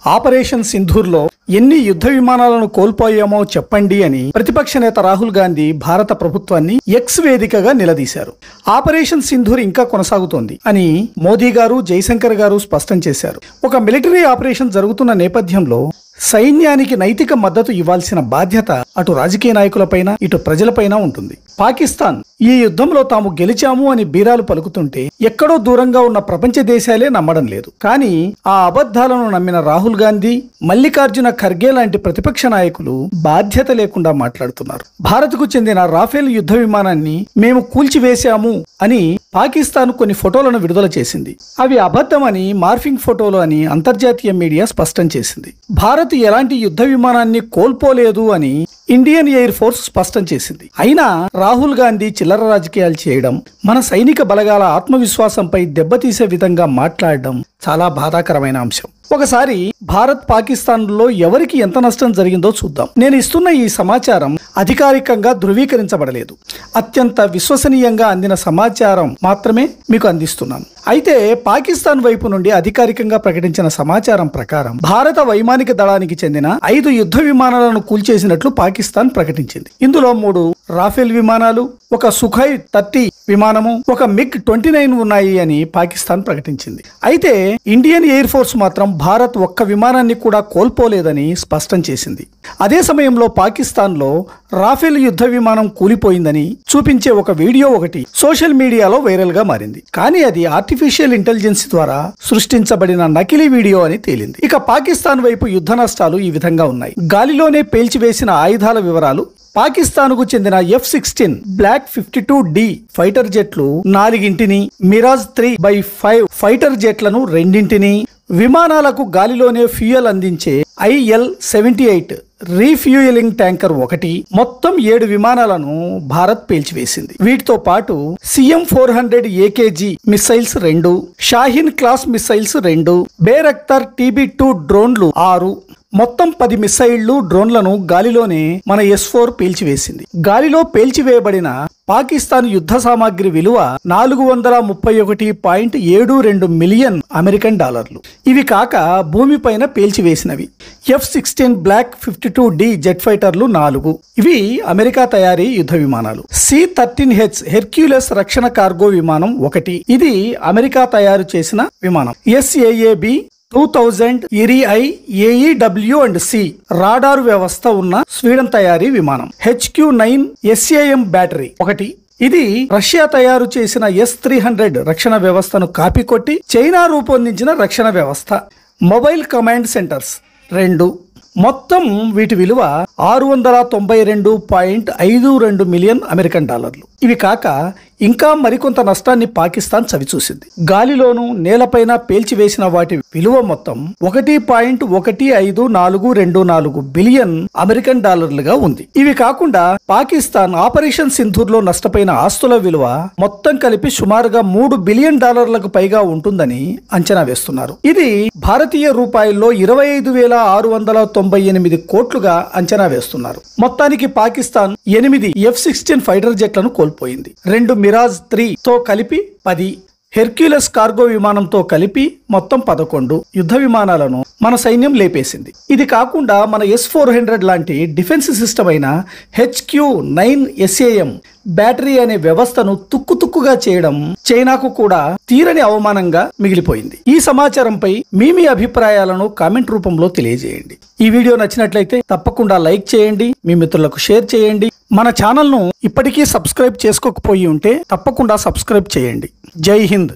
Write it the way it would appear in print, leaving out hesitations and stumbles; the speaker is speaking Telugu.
ఆపరేషన్ సింధూర్లో ఎన్ని యుద్ధ విమానాలను కోల్పోయామో చెప్పండి అని ప్రతిపక్ష నేత రాహుల్ గాంధీ భారత ప్రభుత్వాన్ని ఎక్స్ వేదికగా నిలదీశారు. ఆపరేషన్ సింధూర్ ఇంకా కొనసాగుతోంది అని మోదీ గారు, జైశంకర్ గారు స్పష్టం చేశారు. ఒక మిలిటరీ ఆపరేషన్ జరుగుతున్న నేపథ్యంలో సైన్యానికి నైతిక మద్దతు ఇవ్వాల్సిన బాధ్యత అటు రాజకీయ నాయకులపైన, ఇటు ప్రజలపైన ఉంటుంది. పాకిస్తాన్ ఈ యుద్ధంలో తాము గెలిచాము అని బీరాలు పలుకుతుంటే ఎక్కడో దూరంగా ఉన్న ప్రపంచ దేశాలే నమ్మడం లేదు. కానీ ఆ అబద్ధాలను నమ్మిన రాహుల్ గాంధీ, మల్లికార్జున ఖర్గే లాంటి ప్రతిపక్ష నాయకులు బాధ్యత లేకుండా మాట్లాడుతున్నారు. భారత్కు చెందిన రాఫెల్ యుద్ధ విమానాన్ని మేము కూల్చివేశాము అని పాకిస్తాన్ కొన్ని ఫోటోలను విడుదల చేసింది. అవి అబద్ధమని, మార్ఫింగ్ ఫోటోలు అని అంతర్జాతీయ మీడియా స్పష్టం చేసింది. భారత్ ఎలాంటి యుద్ధ విమానాన్ని కోల్పోలేదు అని ఇండియన్ ఎయిర్ ఫోర్స్ స్పష్టం చేసింది. అయినా రాహుల్ గాంధీ చిల్లర రాజకీయాలు చేయడం, మన సైనిక బలగాల ఆత్మవిశ్వాసంపై దెబ్బతీసే విధంగా మాట్లాడడం చాలా బాధాకరమైన అంశం. ఒకసారి భారత్ పాకిస్తాన్లో ఎవరికి ఎంత నష్టం జరిగిందో చూద్దాం. నేను ఇస్తున్న ఈ సమాచారం అధికారికంగా ధృవీకరించబడలేదు. అత్యంత విశ్వసనీయంగా అందిన సమాచారం మాత్రమే మీకు అందిస్తున్నాను. అయితే పాకిస్తాన్ వైపు నుండి అధికారికంగా ప్రకటించిన సమాచారం ప్రకారం భారత వైమానిక దళానికి చెందిన 5 యుద్ధ విమానాలను కూల్చేసినట్లు పాకిస్తాన్ ప్రకటించింది. ఇందులో 3 రాఫెల్ విమానాలు, ఒక సుఖాయ్ 30 విమానము, ఒక MiG-29 ఉన్నాయి అని పాకిస్తాన్ ప్రకటించింది. అయితే ఇండియన్ ఎయిర్ ఫోర్స్ మాత్రం భారత్ ఒక్క విమానాన్ని కూడా కోల్పోలేదని స్పష్టం చేసింది. అదే సమయంలో పాకిస్తాన్లో రాఫెల్ యుద్ధ విమానం కూలిపోయిందని చూపించే ఒక వీడియో ఒకటి సోషల్ మీడియాలో వైరల్ గా మారింది. కానీ అది ఆర్టిఫిషియల్ ఇంటెలిజెన్స్ ద్వారా సృష్టించబడిన నకిలీ వీడియో అని తేలింది. ఇక పాకిస్తాన్ వైపు యుద్ధ నష్టాలు ఈ విధంగా ఉన్నాయి. గాలిలోనే పేల్చివేసిన ఆయుధాల వివరాలు: పాకిస్తాన్కు చెందిన F-16 బ్లాక్ 52D ఫైటర్ జెట్లు 4ని, మిరాజ్ 3/5 ఫైటర్ జెట్లను 2ని, విమానాలకు గాలిలోనే ఫ్యూయల్ అందించే IL-78 రీఫ్యూయలింగ్ ట్యాంకర్ 1, మొత్తం 7 విమానాలను భారత్ పేల్చివేసింది. వీటితో పాటు CM-400 AKG missiles 2, Shaheen class missiles 2, బేరక్తార్ TB2 డ్రోన్లు 6, మొత్తం 10 మిసైళ్లు, డ్రోన్లను గాలిలోనే మన S-4 పేల్చివేసింది. గాలిలో పేల్చివేయబడిన పాకిస్తాన్ యుద్ధ సామాగ్రి విలువ $431.72 మిలియన్ అమెరికన్ డాలర్లు. ఇవి కాక భూమిపైన పేల్చివేసినవి F-16 బ్లాక్ 52D జెట్ ఫైటర్లు 4. ఇవి అమెరికా తయారీ యుద్ధ విమానాలు. C-13H హెర్క్యులస్ రక్షణ కార్గో విమానం 1. ఇది అమెరికా తయారు చేసిన విమానం. SAAB 2000 ERI AEW&C రాడార్ వ్యవస్థ ఉన్న స్వీడన్ తయారీ విమానం. HQ-9 SAM battery 1. ఇది రష్యా తయారు చేసిన S-300 రక్షణ వ్యవస్థను కాపీ కొట్టి చైనా రూపొందించిన రక్షణ వ్యవస్థ. Mobile command centres 2. మొత్తం వీటి విలువ $692.52 మిలియన్ అమెరికన్ డాలర్లు. ఇవి కాక ఇంకా మరికొంత నష్టాన్ని పాకిస్తాన్ చవిచూసింది. గాలిలోను, నేలపైన పేల్చివేసిన వాటి విలువ మొత్తం $1.15424 బిలియన్ అమెరికన్ డాలర్లుగా ఉంది. ఇవి కాకుండా పాకిస్తాన్ ఆపరేషన్ సింధూర్లో నష్టపోయిన ఆస్తుల విలువ మొత్తం కలిపి సుమారుగా $3 బిలియన్ పైగా ఉంటుందని అంచనా వేస్తున్నారు. ఇది భారతీయ రూపాయల్లో 25,698 కోట్లుగా అంచనా వేస్తున్నారు. మొత్తానికి పాకిస్తాన్ 8 F-16 ఫైటర్ జెట్లను కోల్పోయింది. 2 మిరాజ్ 3తో కలిపి 10, హెర్క్యులస్ కార్గో విమానంతో కలిపి మొత్తం 11 యుద్ధ విమానాలను మన సైన్యం లేపేసింది. ఇది కాకుండా మన S-400 లాంటి డిఫెన్స్ సిస్టమ్ అయిన HQ-9 SAM బ్యాటరీ అనే వ్యవస్థను తుక్కుగా చేయడం చైనాకు కూడా తీరని అవమానంగా మిగిలిపోయింది. ఈ సమాచారంపై మీ అభిప్రాయాలను కామెంట్ రూపంలో తెలియజేయండి. ఈ వీడియో నచ్చినట్లయితే తప్పకుండా లైక్ చేయండి, మీ మిత్రులకు షేర్ చేయండి. మన ఛానల్ను ఇప్పటికీ సబ్స్క్రైబ్ చేసుకోకపోయి ఉంటే తప్పకుండా సబ్స్క్రైబ్ చేయండి. జై హింద్.